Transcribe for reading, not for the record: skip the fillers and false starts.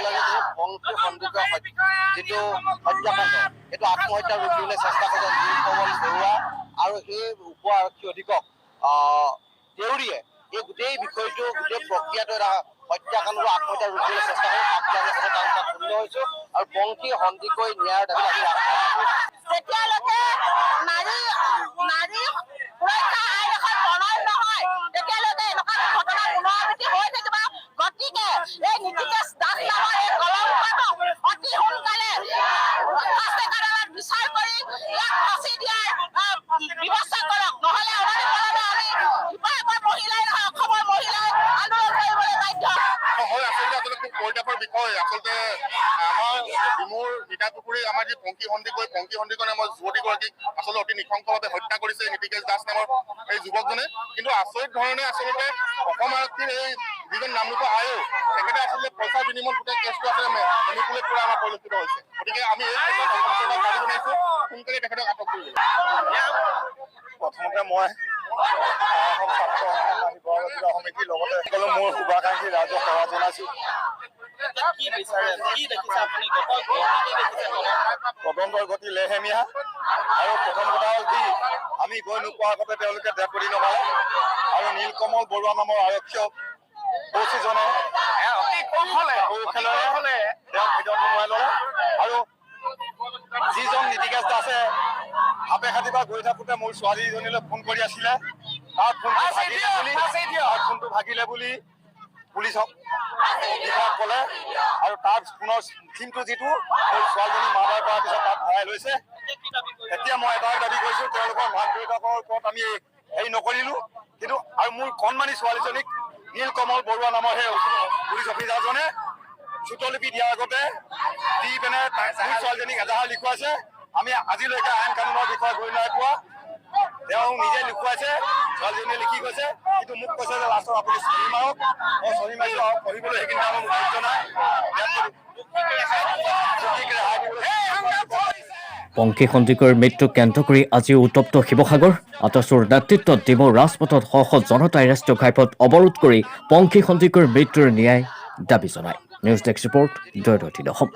লাগে যে পংকী সন্দিকৈ যিটো হত্যাকাণ্ড এইটো আত্মহত্যা ৰুকিবলৈ চেষ্টা কৰিছে নীলকমল বৰুৱা আৰু এই উপ আৰক্ষী অধীক্ষক দেউৰীয়ে এই গোটেই বিষয়টো গোটেই প্ৰক্ৰিয়াটো এটা হত্যাকাণ্ড আত্মহত্যা ৰুকিবলৈ চেষ্টা কৰি তাক পূৰ্ণ হৈছো আৰু পংকী সন্দিকৈ ন্যায়ৰ দাবীত আজি যেতিয়ালৈকে নাৰী সুৰক্ষা আইন এখন প্ৰণয়ন নহয় তেতিয়ালৈকে এনেকুৱা ঘটনা পুনৰাবৃত্তি হৈ থাকিব। গতিকে এই নীতিকেশ দাস নামৰ এই কলংকটো অতি সোনকালে বিচাৰ কৰি ইয়াক ফাঁচি দিয়াৰ ব্যৱস্থা কৰক, নহলে আমি মহিলাই নহয় অসমৰ মহিলাই আন্দোলন কৰিবলৈ বাধ্য। হয়, আচলতে খুব পৰিতাপৰ বিষয়। আচলতে আমাৰ ডিমৌৰ নিতাপুখুৰী আমাৰ যি পংকী সন্দিকৈ নামৰ যুৱতীগৰাকীক আচলতে অতি নৃশংসভাৱে হত্যা কৰিছে নীতিকেশ দাস নামৰ এই যুৱকজনে। কিন্তু আচৰিত ধৰণে আচলতে অসম আৰক্ষীৰ এই যিজন নামৰূপা আয়োগ তেখেতে আচলতে পইচা বিনিময়ত গোটেই কেছটো আচলতে মেনিপুলেট কৰা আমাৰ পৰিলক্ষিত হৈছে। গতিকে আমি এই ক্ষেত্ৰত দাবী জনাইছো সোনকালে তেখেতক আটক কৰিব। প্ৰথমতে মই ছাত্ৰ শিৱসাগৰ সমিতিৰ লগতে সকলো মোৰ শুভাকাংক্ষী ৰাইজক সেৱা জনাইছো। তদন্তৰ গতি লেহেমীয়া আৰু প্ৰথম কথা হ'ল কি আমি গৈ নোপোৱাৰ আগতে তেওঁলোকে ডেড বডি নমালে আৰু নীলকমল বৰুৱা নামৰ আৰক্ষীক কৌশীজনে তেওঁক ভিতৰত সোমোৱাই ল'লে আৰু যিজন নীতিকেশ দাসে সাপে খাটি পৰা গৈ থাকোঁতে মোৰ ছোৱালীজনীলৈ ফোন কৰি আছিলে তাৰ ফোনটো ভাগিলে বুলি পুলিচক বিষয়াক ক'লে আৰু তাৰ ফোনৰ চিমটো যিটো মোৰ ছোৱালীজনী মাৰ্ডাৰ কৰাৰ পিছত তাত ভৰাই লৈছে। এতিয়া মই এটাই দাবী কৰিছোঁ তেওঁলোকৰ মাক দেউতাকৰ ওপৰত আমি হেৰি নকৰিলোঁ, কিন্তু আৰু মোৰ কণমানি ছোৱালীজনীক নীলকমল বৰুৱা নামৰ সেই পুলিচ অফিচাৰজনে চুটলিপি দিয়াৰ আগতে দি পিনে মোৰ ছোৱালীজনীক এজাহাৰ লিখুৱাইছে। আমি আজিলৈকে আইন কানুনৰ বিষয়ে গৈ নাই পোৱা, তেওঁ নিজে লিখুৱাইছে, ছোৱালীজনীয়ে লিখি গৈছে, কিন্তু মোক কৈছে যে লাষ্টত আপুনি চহী মাৰক। মই চহী মাৰিছোঁ আৰু পঢ়িবলৈ সেইখিনি টাইমত মোক ধৈৰ্য নাই। পংকী সন্দিকৈৰ মৃত্যুক কেন্দ্ৰ কৰি আজিও উত্তপ্ত শিৱসাগৰ। আটছৰ নেতৃত্বত ডিমৌৰ ৰাজপথত শ শ জনতাই ৰাষ্ট্ৰীয় ঘাইপথ অৱৰোধ কৰি পংকী সন্দিকৈৰ মৃত্যুৰ ন্যায় দাবী জনায়। নিউজ ডেস্ক ৰিপৰ্ট, জয়দত্তী অসম।